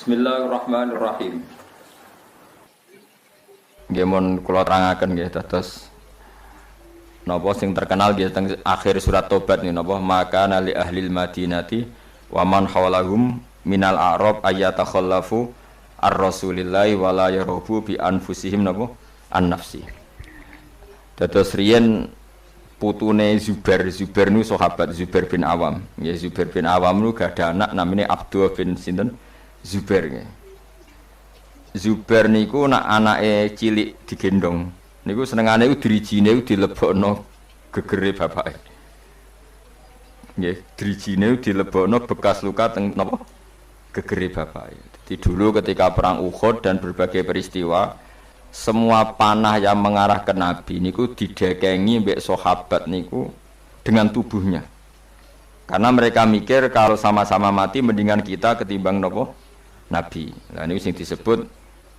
Bismillahirrahmanirrahim. Nggih mun kula terangaken nggih dados napa sing terkenal nggih teng akhir surat Tobat nggih napa maka nali ahlil madinati wa man hawlahum minal a'rab ayatakhallafu ar-rasulillahi wa la yarubu bi anfusihim napa an-nafsi. Dados riyen putune Zubair nu sahabat Zubair bin Awam. Nggih Zubair bin Awam nu gadah anak namanya Abdullah bin sinten Zubair nggih. Zubair niku nak anake cilik digendong. Niku senengane iku drijine dilebokno gegere bapake. Nggih, drijine dilebokno bekas luka teng napa? Gegere bapake. Jadi dulu ketika perang Uhud dan berbagai peristiwa, semua panah yang mengarah ke Nabi niku didekengi mbek sahabat niku dengan tubuhnya. Karena mereka mikir kalau sama-sama mati mendingan kita ketimbang napa? Nabi. Nah ini yang disebut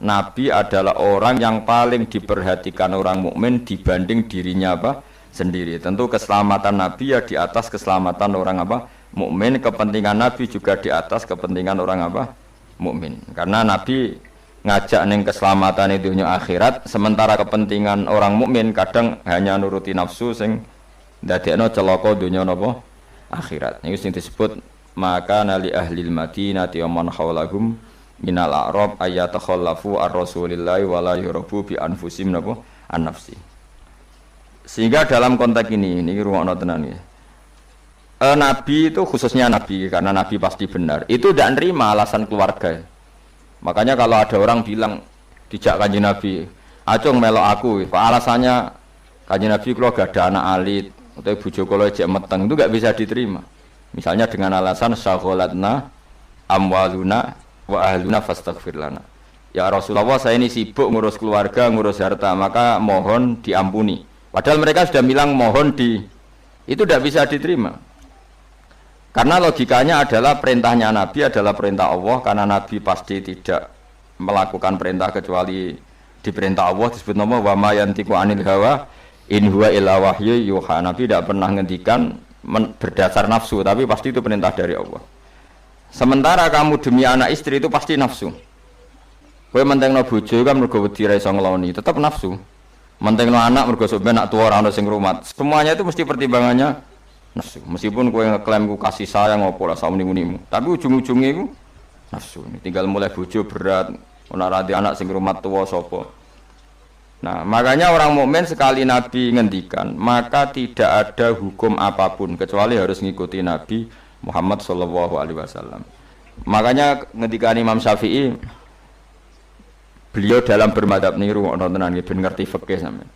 Nabi adalah orang yang paling diperhatikan orang mukmin dibanding dirinya apa sendiri. Tentu keselamatan Nabi ya di atas keselamatan orang apa mukmin, kepentingan Nabi juga di atas kepentingan orang apa mukmin. Karena Nabi ngajak neng keselamatan itu dunia akhirat, sementara kepentingan orang mukmin kadang hanya nuruti nafsu sing ndadekno celaka dunia napa akhirat. Ini yang disebut maka nali ahlil madinati wa man hawlahum minal a'rab ayatakhallafu ar-rasulillahi wa la yurabu bi anfusim napa an-nafsi. Sehingga dalam konteks ini rungokno tenan ya. Nabi itu khususnya Nabi karena Nabi pasti benar. Itu tidak nerima alasan keluarga. Makanya kalau ada orang bilang dijak Kanjeng Nabi, "Acung melok aku." Alasannya Kanjeng Nabi kula gak ada anak alit atau bojo kula jek meteng, itu enggak bisa diterima. Misalnya dengan alasan syaghalatna amwaluna wa ahluna fastaghfir lana. Ya Rasulullah, saya ini sibuk ngurus keluarga, ngurus harta, maka mohon diampuni. Padahal mereka sudah bilang mohon itu tidak bisa diterima. Karena logikanya adalah perintahnya Nabi adalah perintah Allah, karena Nabi pasti tidak melakukan perintah kecuali diperintah Allah. Disebut nama wa ma yantiqu anil hawa in huwa illa wahyu yuha. Nabi tidak pernah ngendikan berdasar nafsu, tapi pasti itu perintah dari Allah. Sementara kamu demi anak istri itu pasti nafsu. Kowe mentengno bojo kan mergo wedi ra iso ngloni, tetep nafsu. Mentengno anak mergo sampeyan nak tuwa ora ono sing ngrumat. Semuanya itu mesti pertimbangannya nafsu. Meskipun kowe ngeklaim ku kasih sayang opo lah sauni-unimu, tapi ujung-ujungnya itu nafsu. Tinggal mulai bojo berat, ora radi anak sing ngrumat tuwa sapa. Nah, makanya orang mukmin sekali Nabi ngendikan, maka tidak ada hukum apapun kecuali harus mengikuti Nabi Muhammad SAW. Makanya ngendikan Imam Syafi'i, beliau dalam bermadhab niru tenan nggih ben ngerti fikih sampeyan.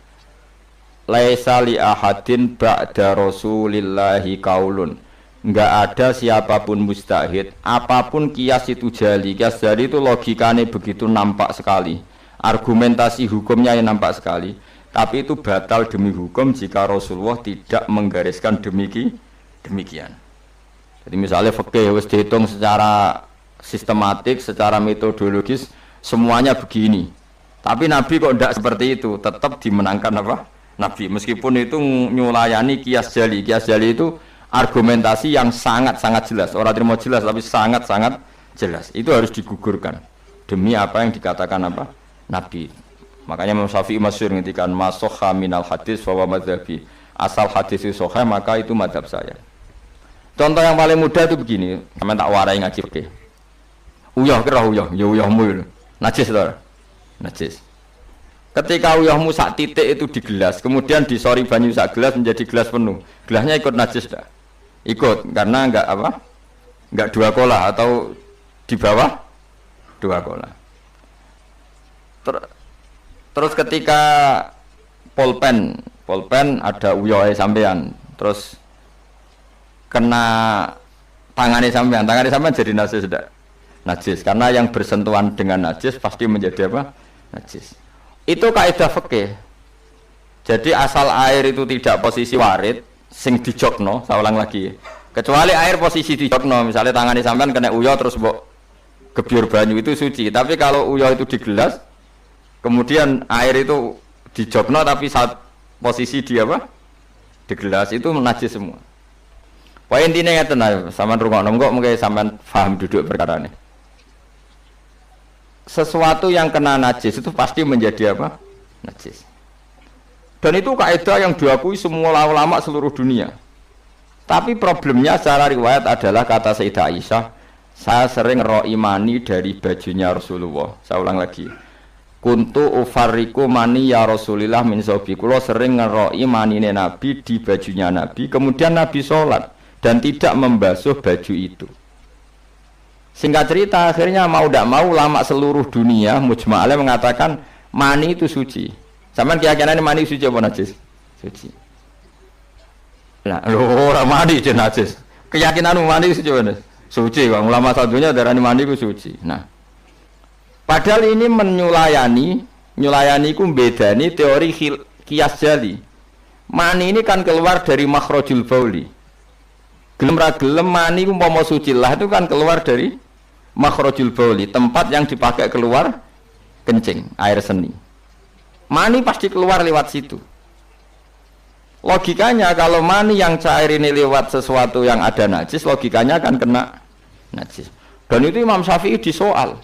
Laisa li ahadin ba'da Rasulillahi qaulun. Enggak ada siapapun mustahid, apapun kias itu jali. Kias jali itu logikanya begitu nampak sekali. Argumentasi hukumnya yang nampak sekali, tapi itu batal demi hukum jika Rasulullah tidak menggariskan demikian. Jadi misalnya fikih wis dihitung secara sistematik, secara metodologis semuanya begini. Tapi Nabi kok tidak seperti itu, tetap dimenangkan apa? Nabi. Meskipun itu nyulayani kias jali. Kias jali itu argumentasi yang sangat-sangat jelas. Orang terima jelas tapi sangat-sangat jelas. Itu harus digugurkan demi apa yang dikatakan apa? Nabi. Makanya Imam Syafi'i masyhur ngendikan masokha minal hadis wa madzhabi. Asal hadis itu sahih maka itu mazhab saya. Contoh yang paling mudah itu begini, sampeyan tak warai ngaji fikih. Uyah kira uyah, ya uyahmu itu. Najis to? Najis. Ketika uyahmu sak titik itu di gelas, kemudian disori banyu sak gelas menjadi gelas penuh. Gelasnya ikut najis dah. Ikut karena enggak apa? Enggak dua kolah atau di bawah dua kolah. Terus ketika polpen ada uyohe sampean, terus kena tangannya sampean jadi najis tidak? Najis, karena yang bersentuhan dengan najis pasti menjadi apa? Najis. Itu kaidah fikih. Jadi asal air itu tidak posisi warid, sing dijokno, saya ulang lagi. Kecuali air posisi dijokno, misalnya tangannya sampean kena uyo terus mbok gebyur banyu itu suci. Tapi kalau uyo itu di gelas, kemudian air itu dijokno tapi saat posisi dia apa? Di gelas itu najis semua. Poin intinya ngeten ae, sampean rungokno kok mengke sampean paham duduk perkara ini. sesuatu yang kena najis itu pasti menjadi apa? Najis. Dan itu kaidah yang diakui semua ulama seluruh dunia. Tapi problemnya secara riwayat adalah kata Sayyidah Aisyah, saya sering ro'i mani dari bajunya Rasulullah. Saya ulang lagi. Kuntu ufarriku mani ya Rasulillah min sobi. Kulo sering ngeroi manine Nabi di bajunya Nabi. Kemudian Nabi sholat dan tidak membasuh baju itu. Singkat cerita, akhirnya mau tidak mau ulama seluruh dunia mujma'alah mengatakan mani itu suci. Sampeyan keyakinane mani suci apa najis? Suci. Nah, lho ora mani jeneng najis. Keyakinanmu mani suci apa? Suci. Wong ulama satunya darani mani ku suci. Nah. Padahal ini nyulayani ku bedani teori kias jali. Mani ini kan keluar dari makhrajul bauli. Gelem ra gelem mani ku umpama suci lah itu kan keluar dari makhrajul bauli, tempat yang dipakai keluar kencing, air seni. Mani pasti keluar lewat situ. Logikanya kalau mani yang cair ini lewat sesuatu yang ada najis, logikanya akan kena najis. Dan itu Imam Syafi'i disoal.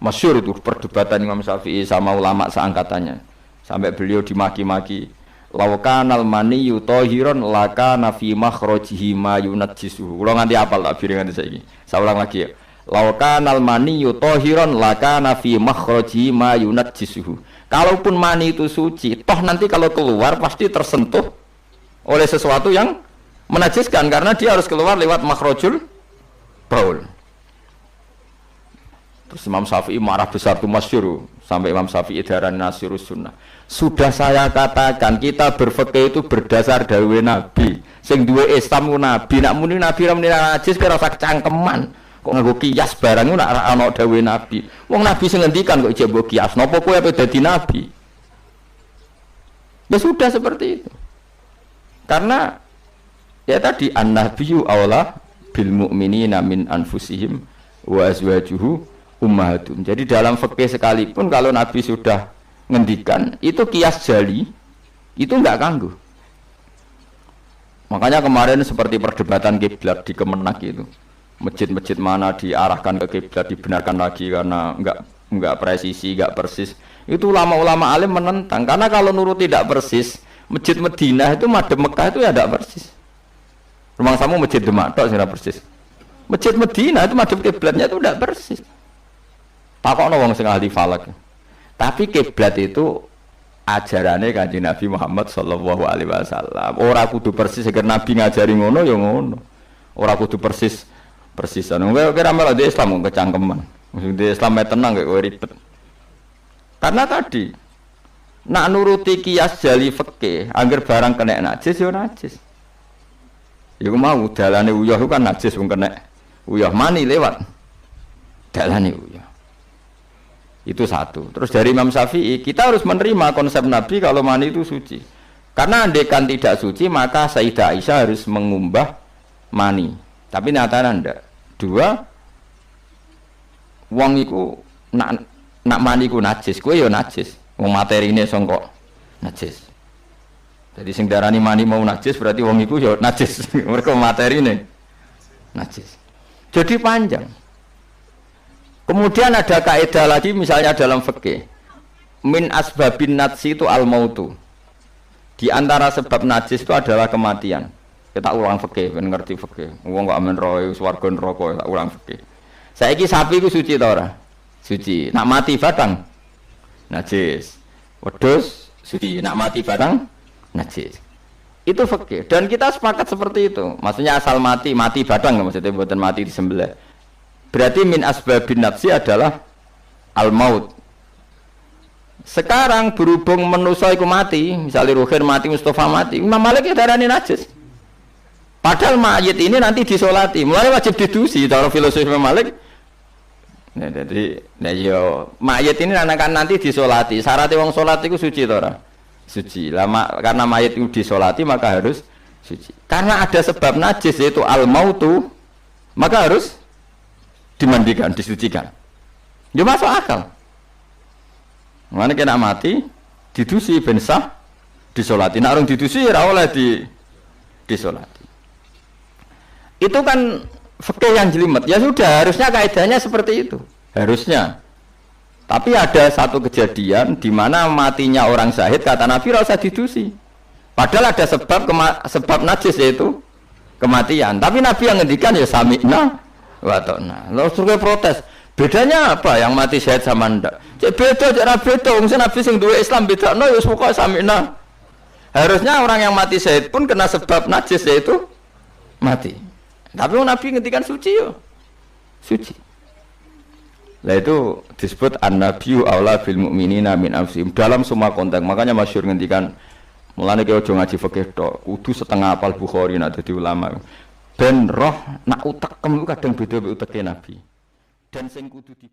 Masyhur itu perdebatan Imam Syafi'i sama ulama seangkatannya. Sampai beliau dimaki-maki. Laukanal mani yutahiron lakana fi makhrajihi ma yunajjisuhu. Kula nganti apal tak biring nganti saiki. Saya ulang lagi ya. Laukanal mani yutahiron lakana fi makhrajihi ma yunajjisuhu. Kalaupun mani itu suci, toh nanti kalau keluar pasti tersentuh oleh sesuatu yang menajiskan karena dia harus keluar lewat makhrajul baul. Terus Imam Syafi'i marah besar tuh masyhur sampai Imam Syafi'i darani Nasirus Sunnah. Sudah saya katakan kita berfikih itu berdasar dawuh Nabi. Sing duwe Islam ku Nabi, nak muni Nabi ra muni najis kira sak cangkeman. Kok nganggo kias barang ku nak ana dawuh Nabi. Wong Nabi sing ngendikan kok ijek mbok kias. Napa kowe ape dadi nabi? Ya sudah seperti itu. Karena ya tadi an-nabiyyu aula bil mu'minina min anfusihim wa azwajuhu ummahatum. Jadi dalam fikih sekalipun kalau Nabi sudah ngendikan itu kias jali itu enggak ganggu. Makanya kemarin seperti perdebatan kiblat di Kemenak itu. Masjid-masjid mana diarahkan ke kiblat dibenarkan lagi karena enggak presisi, enggak persis. Itu ulama-ulama alim menentang karena kalau nurut tidak persis, Masjid Madinah itu madhep Mekah itu ya tidak persis. Rumah samu Masjid Demak tok sing persis. Masjid Madinah itu madhep kiblatnya itu tidak persis. Takokno wong sing ahli falak. Tapi kiblat itu ajarannya Kanjeng Nabi Muhammad sallallahu alaihi wasallam. Ora kudu persis agar Nabi ngajari ngono ya ngono. Ora kudu persisan. Kowe kira malah di Islam kecangkeman. Maksud di Islam tenang kowe ribet. Karena tadi nak nuruti kias jali fikih, angger barang kena najis ya najis. Iku mau dalane uyah itu kan najis wong kena uyah mani lewat. Dalane uyah. Itu satu. Terus dari Imam Syafi'i, kita harus menerima konsep Nabi kalau mani itu suci. Karena andekan tidak suci, maka Sayyidah Aisyah harus mengumbah mani. Tapi nyatanya ndak. Dua, wong iku nak mani ku najis, kowe ya najis. Wong materine sangka najis. Jadi sing darani mani mau najis berarti wong iku ya najis. Mergo materine najis. Jadi panjang. Kemudian ada kaidah lagi misalnya dalam fikih. Min asbabin najsi itu al-mautu. Di antara sebab najis itu adalah kematian. Kita ulang fikih, ben ngerti fikih. Wong kok amen roe swarga neraka tak ulang fikih. Saiki sapi ku suci ta ora? Suci. Nak mati batang najis. Wedhus suci, nak mati batang najis. Itu fikih dan kita sepakat seperti itu. Maksudnya asal mati batang maksudnya mboten mati disembelih. Berarti min asbabin nafsi adalah al-maut. Sekarang berhubung manusa iku mati, misalnya Ruhin mati, Mustafa mati, Imam Malik ya darani najis. Padahal mayit ini nanti disolati, mulai wajib didusi cara filosofi Imam Malik. Nah, jadi, mayit ini akan nanti disolati. Syaratnya wong solat itu suci tora, suci. Lama karena mayit itu disolati maka harus suci. Karena ada sebab najis yaitu al-mautu, maka harus dimandikan, disucikan. Ya masuk akal. Mana kena mati, didusi bensah, disolati. Nak orang didusi, ora oleh disolati. Itu kan fikih yang jelimet. Ya sudah, harusnya kaidahnya seperti itu. Harusnya. Tapi ada satu kejadian di mana matinya orang syahid kata Nabi ora usah didusi. Padahal ada sebab najis yaitu kematian. Tapi Nabi yang ngendikan ya sami'na wa ta'na. Lalu suruh protes. Bedanya apa yang mati syahid sama ndak? Cek beda, cek ra beda. Wong Nabi sing duwe Islam bedakno ya pokoke sami'na. Harusnya orang yang mati syahid pun kena sebab najis yaitu mati. Tapi Nabi ngendikan suci yo. Suci. Lah itu disebut an-nabiyyu aula bil mu'minina min anfusihim dalam semua konteks. Makanya masyhur ngendikan mulane ki aja ngaji fikih tok, kudu setengah apal Bukhari nak dadi ulama. Ben roh nak utekem kadang beda mbek uteke Nabi. Dan sing kudu di